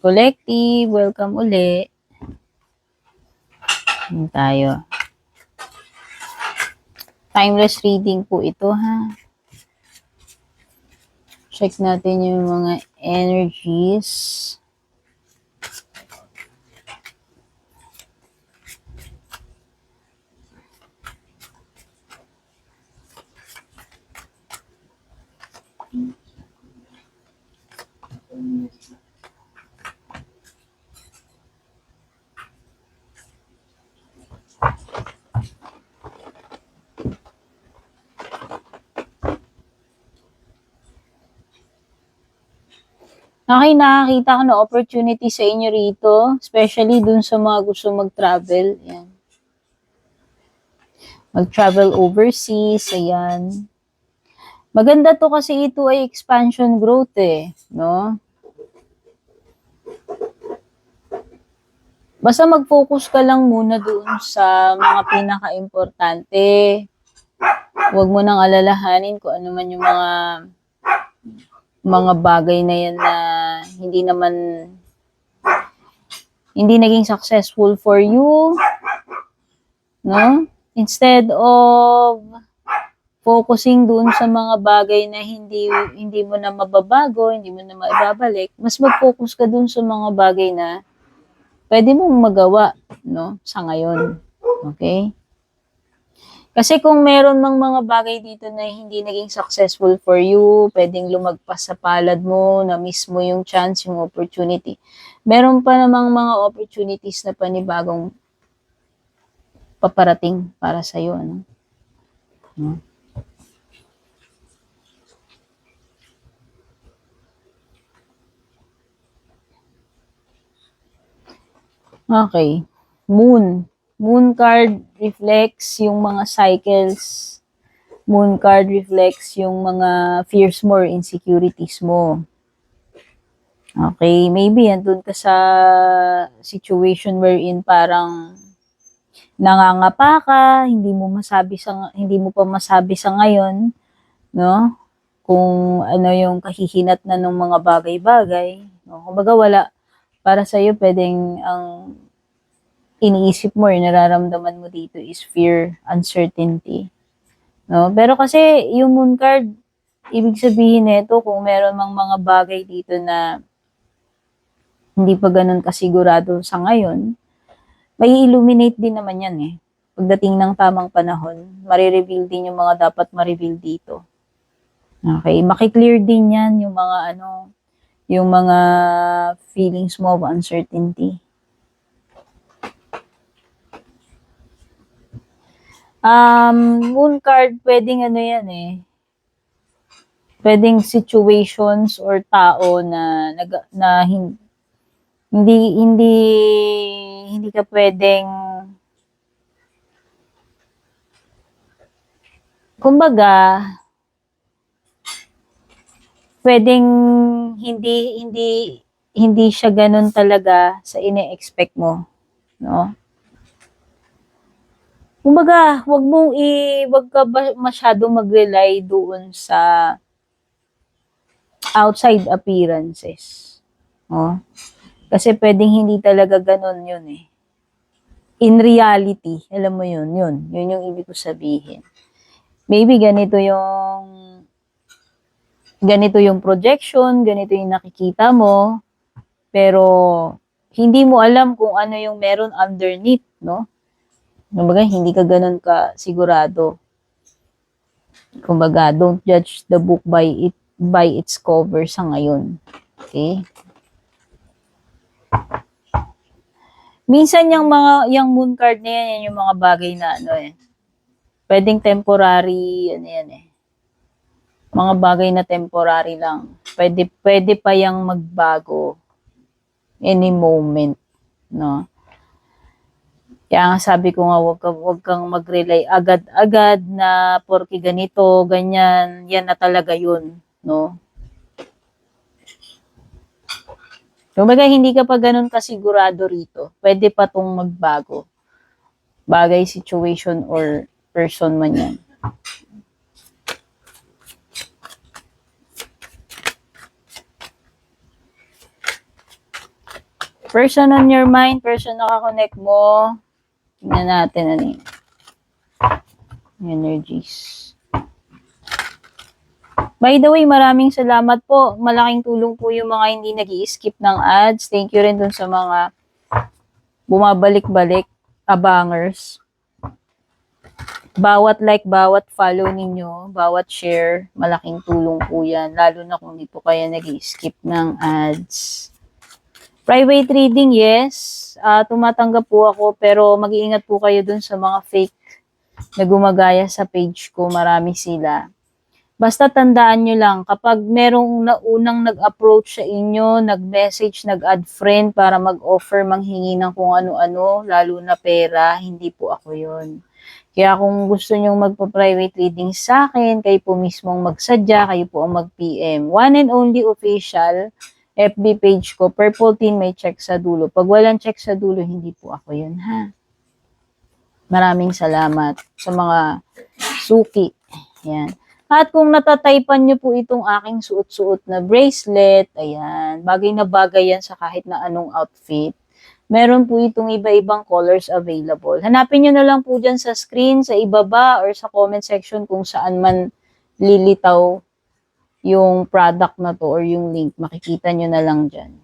Collective, welcome uli. Ano tayo? Timeless reading po ito, ha? Check natin yung mga energies. Okay, nakakita ko na opportunity sa inyo rito, especially dun sa mga gusto mag-travel. Ayan. Mag-travel overseas, ayan. Maganda to kasi ito ay expansion growth no? Basta mag-focus ka lang muna doon sa mga pinaka-importante. Huwag mo nang alalahanin kung ano man yung mga bagay na yan na hindi naging successful for you, no? Instead of focusing doon sa mga bagay na hindi mo na mababago, hindi mo na maibabalik, mas mag-focus ka doon sa mga bagay na pwede mong magawa, no? Sa ngayon. Okay? Kasi kung meron mang mga bagay dito na hindi naging successful for you, pwedeng lumagpas sa palad mo, na miss mo yung chance, yung opportunity. Meron pa namang mga opportunities na panibagong paparating para sa'yo. Ano? Okay. Moon. Moon card reflects yung mga cycles. Moon card reflects yung mga fears mo or insecurities mo. Okay, maybe andun ka sa situation wherein parang nangangapa ka, hindi mo pa masabi sa ngayon, no? Kung ano yung kahihinat na ng mga bagay-bagay, no? Kumbaga para sa iyo pwedeng ang iniisip mo or nararamdaman mo dito is fear, uncertainty. No? Pero kasi yung moon card, ibig sabihin nito kung meron mang mga bagay dito na hindi pa ganun kasigurado sa ngayon, may illuminate din naman yan Pagdating ng tamang panahon, marireveal din yung mga dapat ma-reveal dito. Okay, makiklear din yan yung mga feelings mo of uncertainty. Moon card, pwedeng pwedeng situations or tao na hindi ka pwedeng, kumbaga, pwedeng hindi siya ganun talaga sa ine-expect mo, no? Kumbaga, wag ka masyadong mag-rely doon sa outside appearances. No? Kasi pwedeng hindi talaga ganun yun In reality, alam mo yun yung ibig ko sabihin. Maybe ganito yung projection, ganito yung nakikita mo, pero hindi mo alam kung ano yung meron underneath, no? Kumbaga, hindi ka ganun ka sigurado. Kumbaga, don't judge the book by its cover sa ngayon. Okay? Minsan yung moon card na yan yung mga bagay na pwedeng temporary, mga bagay na temporary lang. Pwede pa yang magbago any moment, no? Kaya nga sabi ko nga, wag kang mag-rely agad-agad na porke ganito, ganyan, yan na talaga yun, no? Kumbaga, hindi ka pa ganun kasigurado rito. Pwede pa tong magbago. Bagay, situation, or person man yan. Person on your mind, person nakakonect mo. Tingnan natin ano yun. Energies. By the way, maraming salamat po. Malaking tulong po yung mga hindi nag-i-skip ng ads. Thank you rin dun sa mga bumabalik-balik, abangers. Bawat like, bawat follow ninyo, bawat share, malaking tulong po yan. Lalo na kung hindi po kayo nag-i-skip ng ads. Private reading, yes. Tumatanggap po ako, pero mag-iingat po kayo dun sa mga fake na gumagaya sa page ko. Marami sila. Basta tandaan nyo lang, kapag merong naunang nag-approach sa inyo, nag-message, nag-add friend para mag-offer, manghingi ng kung ano-ano, lalo na pera, hindi po ako yun. Kaya kung gusto nyo magpa-private reading sa akin, kayo po mismong magsadya, kayo po ang mag-PM. One and only official FB page ko, Purple Teen, may check sa dulo. Pag walang check sa dulo, hindi po ako yun, ha? Maraming salamat sa mga suki. Yan. At kung natataypan nyo po itong aking suot-suot na bracelet, ayan, bagay na bagay yan sa kahit na anong outfit. Meron po itong iba-ibang colors available. Hanapin nyo na lang po dyan sa screen, sa ibaba, or sa comment section kung saan man lilitaw yung product na to or yung link. Makikita nyo na lang dyan.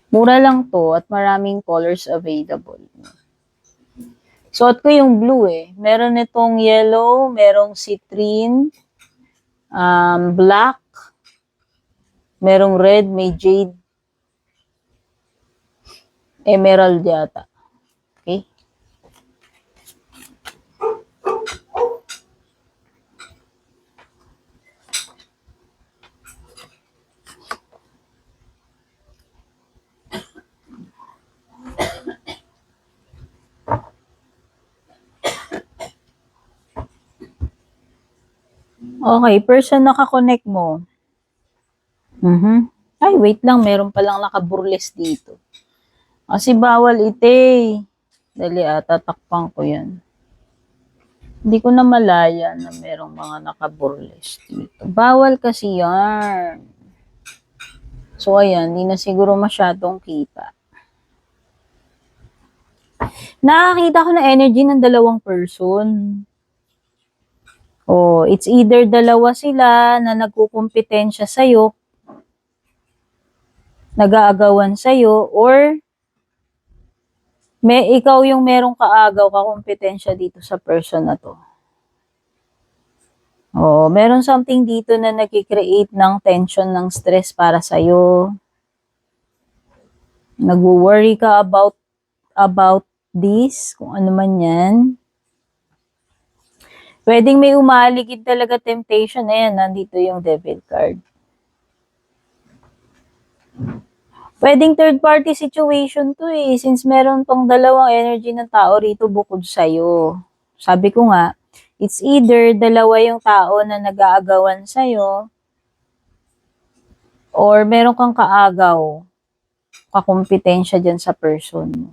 Mura lang to at maraming colors available. Suot ko yung blue eh. Meron itong yellow, merong citrine, black, merong red, may jade, emerald yata. Okay? Okay, person nakakonect mo. Ay, wait lang, meron palang nakaburles dito. Kasi bawal ite. Dali tatakpan ko yan. Hindi ko na malaya na merong mga nakaburles dito. Bawal kasi yan. So, ayan, hindi na siguro masyadong kita. Nakakita ko na energy ng dalawang person. Oh, it's either dalawa sila na nagkukumpetensya sa'yo, nag-aagawan sa'yo, or ikaw yung merong kaagaw, kakumpetensya dito sa person na to. Oh, meron something dito na nag-create ng tension, ng stress para sa'yo. Nag-worry ka about this, kung ano man yan. Pwedeng may umaligid talaga temptation. Ayan, nandito yung devil card. Pwedeng third party situation to eh. Since meron pang dalawang energy ng tao rito bukod sa'yo. Sabi ko nga, it's either dalawa yung tao na nag-aagawan sa'yo or meron kang kaagaw, kakumpetensya dyan sa person mo.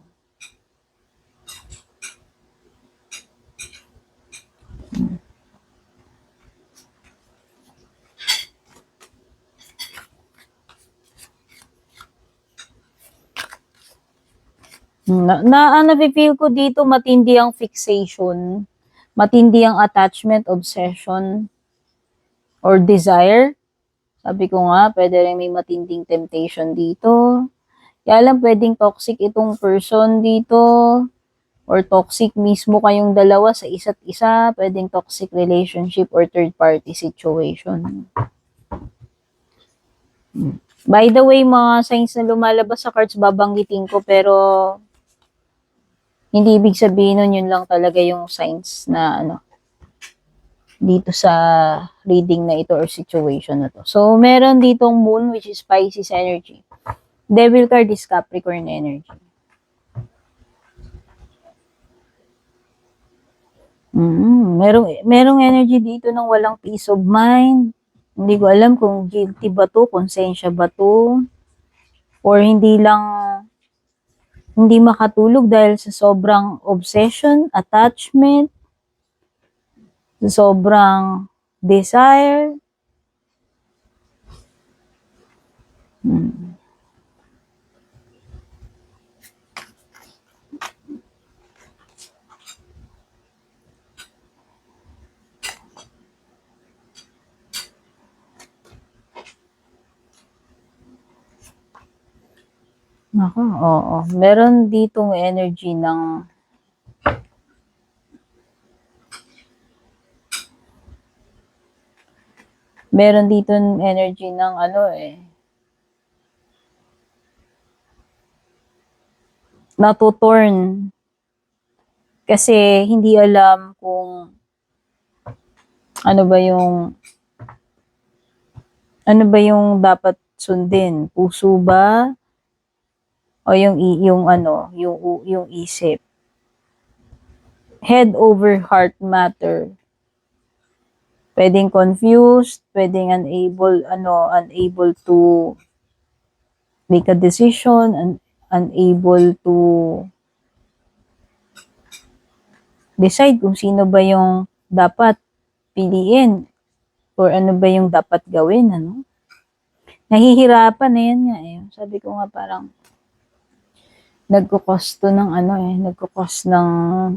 Na-feel ko dito matindi ang fixation, matindi ang attachment, obsession, or desire. Sabi ko nga, pwede rin may matinding temptation dito. Kaya lang pwedeng toxic itong person dito, or toxic mismo kayong dalawa sa isa't isa, pwedeng toxic relationship or third party situation. By the way, mga signs na lumalabas sa cards, babanggitin ko, pero hindi ibig sabihin nun yun lang talaga yung signs na dito sa reading na ito or situation na to. So, meron ditong moon which is Pisces energy. Devil card is Capricorn energy. Merong energy dito ng walang peace of mind. Hindi ko alam kung guilty ba to, konsensya ba to, or hindi makatulog dahil sa sobrang obsession, attachment, sa sobrang desire. Naku, oo. Meron ditong energy ng ano natutorn. Kasi hindi alam kung ano ba yung dapat sundin. Puso ba o yung isip? Head over heart matter. Pwedeng confused, pwedeng unable to make a decision, unable to decide kung sino ba yung dapat piliin or ano ba yung dapat gawin, ano? Nahihirapan na yan nga eh. Sabi ko nga parang nagkukos ng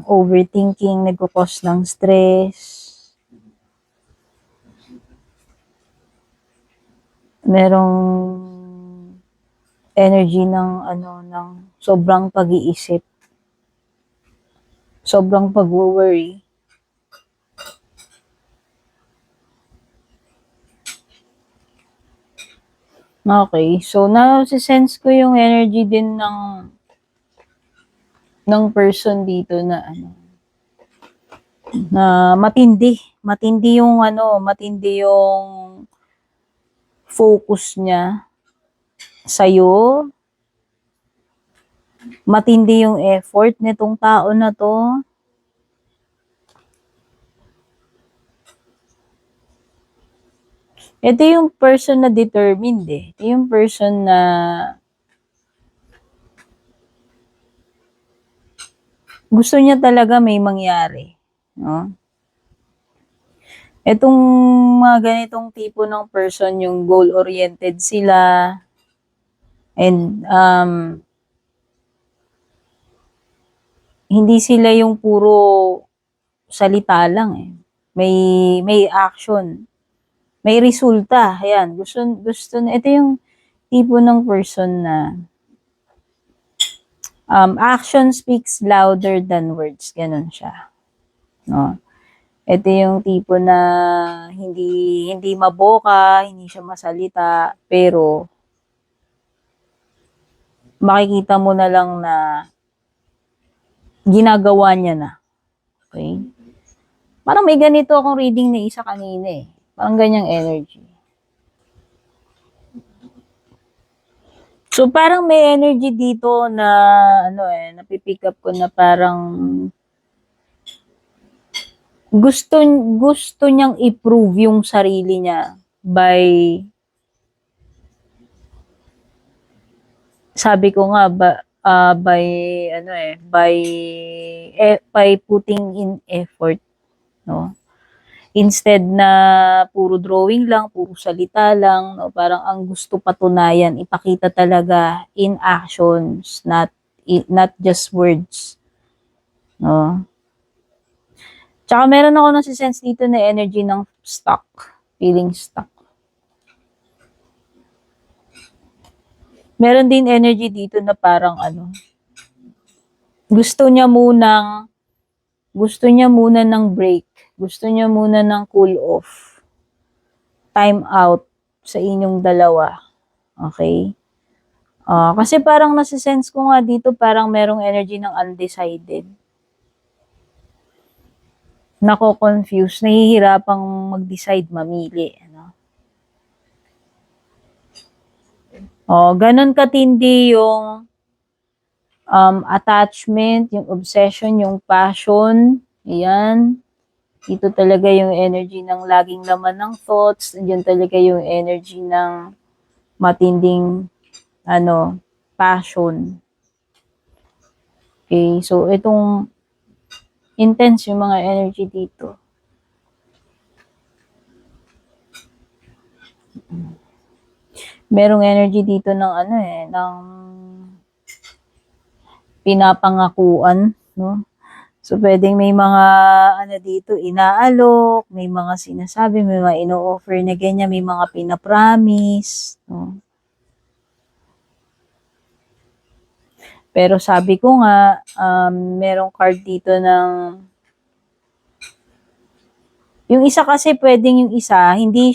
overthinking, nagkukos ng stress. Merong energy ng sobrang pag-iisip. Sobrang pag-worry. Okay, so na-sense ko yung energy din ng person dito na matindi yung focus niya sa'yo. Matindi yung effort nitong tao na to. Ito yung person na determined eh. Ito yung person na gusto niya talaga may mangyari. No? Itong mga ganitong tipo ng person, yung goal-oriented sila. And hindi sila yung puro salita lang eh. May action. May resulta. Ayan, gusto na. Ito yung tipo ng person na action speaks louder than words. Ganun siya. No? Ito yung tipo na hindi maboka, hindi siya masalita, pero makikita mo na lang na ginagawa niya na. Okay? Parang may ganito akong reading na isa kanina eh. Parang ganyang energy. So parang may energy dito na napipick up ko na parang gusto niyang i-prove yung sarili niya by sabi ko nga by putting in effort, no? Instead na puro drawing lang, puro salita lang, no? Parang ang gusto patunayan, ipakita talaga in actions, not just words, no? Tsaka meron ako nasi-sense dito na energy ng stuck, feeling stuck. Meron din energy dito na parang gusto niya muna ng break. Gusto niya muna ng cool off. Time out sa inyong dalawa. Okay? Kasi parang nasi-sense ko nga dito parang merong energy ng undecided. Nako-confuse, nahihirapang mag-decide, mamili. Ganun katindi yung attachment, yung obsession, yung passion. Ayan. Dito talaga yung energy ng laging laman ng thoughts. Diyan talaga yung energy ng matinding passion. Okay, so itong intense yung mga energy dito. Merong energy dito ng ng pinapangakuan, no? So, pwedeng may mga dito, inaalok, may mga sinasabi, may mga ino-offer na ganyan, may mga pinapromise, no? Pero sabi ko nga, merong card dito ng, yung isa kasi pwedeng yung isa, hindi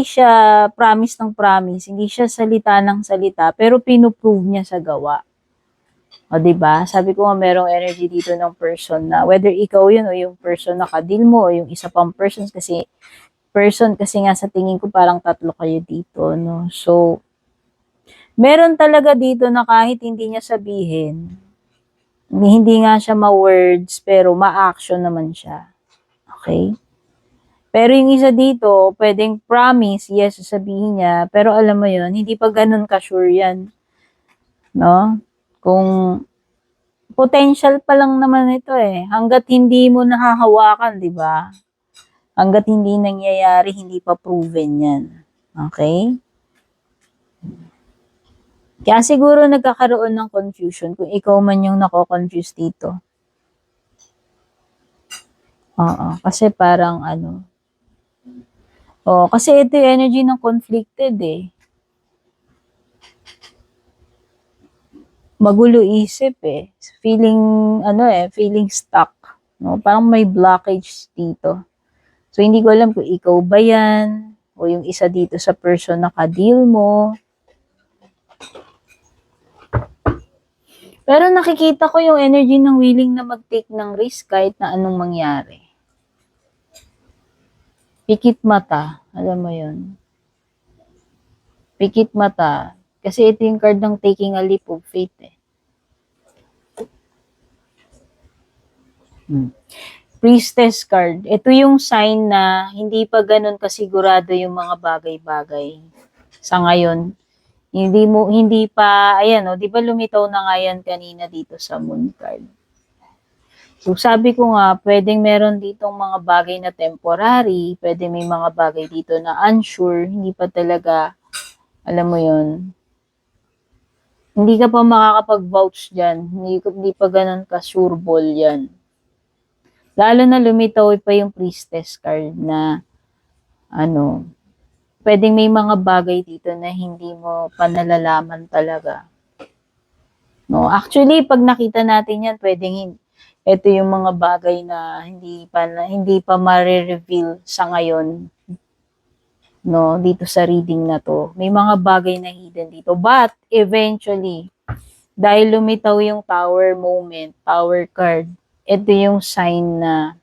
siya promise ng promise, hindi siya salita ng salita, pero pinoprove niya sa gawa. O, diba? Sabi ko nga, merong energy dito ng person na, whether ikaw yun o yung person na kadil mo o yung isa pang person kasi nga sa tingin ko parang tatlo kayo dito, no? So, meron talaga dito na kahit hindi niya sabihin, hindi nga siya ma-words, pero ma-action naman siya. Okay? Pero yung isa dito, pwedeng promise, yes, sasabihin niya, pero alam mo yun, hindi pa ganun ka-sure yan. No? Kung potential pa lang naman ito eh. Hanggat hindi mo nahahawakan, di ba? Hanggat hindi nangyayari, hindi pa proven yan. Okay? Kaya siguro nagkakaroon ng confusion kung ikaw man yung nako-confuse dito. Oo, kasi parang kasi ito yung energy ng conflicted eh. Magulo isip eh. Feeling stuck. No? Parang may blockage dito. So, hindi ko alam kung ikaw ba yan, o yung isa dito sa person na ka-deal mo. Pero nakikita ko yung energy ng willing na mag-take ng risk kahit na anong mangyari. Pikit mata, alam mo yun. Pikit mata. Kasi ito yung card ng taking a leap of faith eh. Priestess card. Ito yung sign na hindi pa ganun kasigurado yung mga bagay-bagay. Sa ngayon, hindi pa, ayan o, di ba lumitaw na nga yan kanina dito sa moon card. So sabi ko nga, pwedeng meron ditong mga bagay na temporary, pwede may mga bagay dito na unsure, hindi pa talaga, alam mo yun, hindi ka pa makakapag-vouch dyan, hindi pa ganun ka-sureball yan. Lalo na lumitaw pa yung priestess card na, pwedeng may mga bagay dito na hindi mo pa nalalaman talaga. No, actually, pag nakita natin yan, pwedeng ito yung mga bagay na hindi pa ma-reveal sa ngayon. No, dito sa reading na to. May mga bagay na hidden dito. But, eventually, dahil lumitaw yung tower moment, tower card, ito yung sign na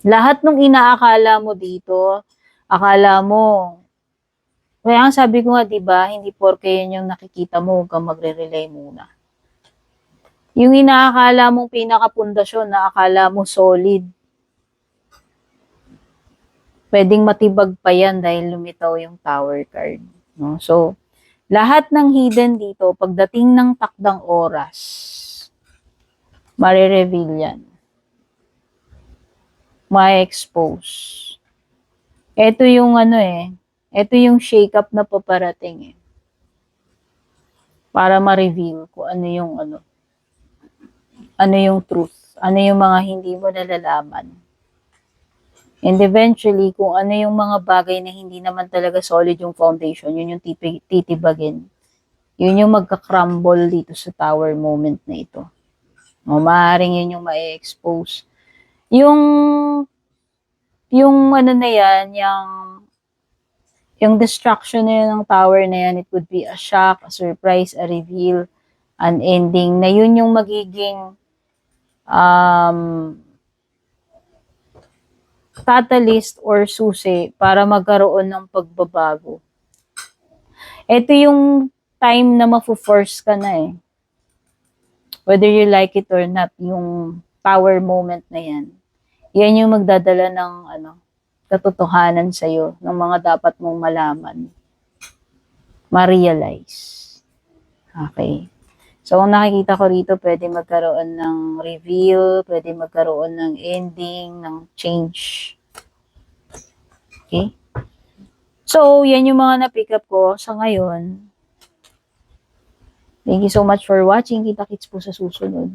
lahat nung inaakala mo dito, akala mo, kaya ang sabi ko nga, diba, hindi porke yun yung nakikita mo, huwag kang magre-rely muna. Yung inaakala mong pinakapundasyon na akala mo solid, pwedeng matibag pa yan dahil lumitaw yung tower card. No? So, lahat ng hidden dito, pagdating ng takdang oras, marireveal yan. Ma-expose. Ito yung ito yung shake-up na paparating eh. Para ma-reveal kung ano yung truth, ano yung mga hindi mo nalalaman. And eventually, kung ano yung mga bagay na hindi naman talaga solid yung foundation, yun yung titibagin. Yun yung magka-crumble dito sa tower moment na ito. O, maaaring yun yung ma-expose. Yung na yan, yung destruction na yun ng tower na yan, it could be a shock, a surprise, a reveal, an ending, na yun yung magiging catalyst or susi para magkaroon ng pagbabago. Ito yung time na mafo-force ka na eh. Whether you like it or not, yung power moment na yan. Yan yung magdadala ng katotohanan sa'yo, ng mga dapat mong malaman. Ma-realize. Okay. So, ang nakikita ko rito, pwede magkaroon ng reveal, pwede magkaroon ng ending, ng change. Okay? So, yan yung mga na-pick up ko sa ngayon. Thank you so much for watching. Kita-kits po sa susunod.